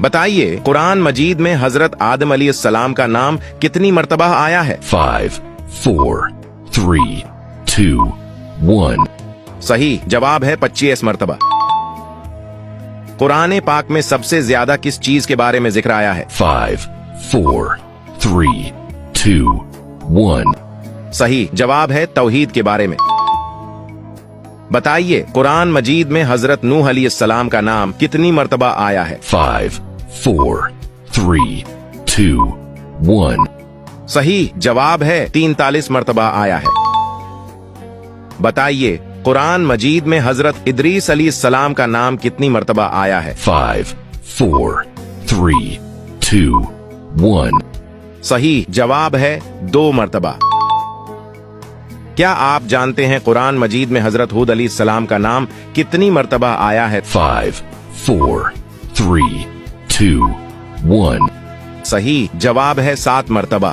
بتائیے قرآن مجید میں حضرت آدم علیہ السلام کا نام کتنی مرتبہ آیا ہے؟ 5, 4, 3, 2, 1. صحیح جواب ہے 25 مرتبہ۔ قرآن پاک میں سب سے زیادہ کس چیز کے بارے میں ذکر آیا ہے؟ 5, 4, 3, 2, 1. صحیح جواب ہے توحید کے بارے میں۔ بتائیے قرآن مجید میں حضرت نوح علیہ السلام کا نام کتنی مرتبہ آیا ہے؟ 5, 4, 3, 2, 1. صحیح جواب ہے 43 مرتبہ آیا ہے۔ بتائیے قرآن مجید میں حضرت ادریس علیہ السلام کا نام کتنی مرتبہ آیا ہے؟ 5, 4, 3, 2, 1. صحیح جواب ہے 2 مرتبہ۔ کیا آپ جانتے ہیں قرآن مجید میں حضرت ہود علیہ السلام کا نام کتنی مرتبہ آیا ہے؟ 5, 4, 3, 2, 1. صحیح جواب ہے 7 مرتبہ۔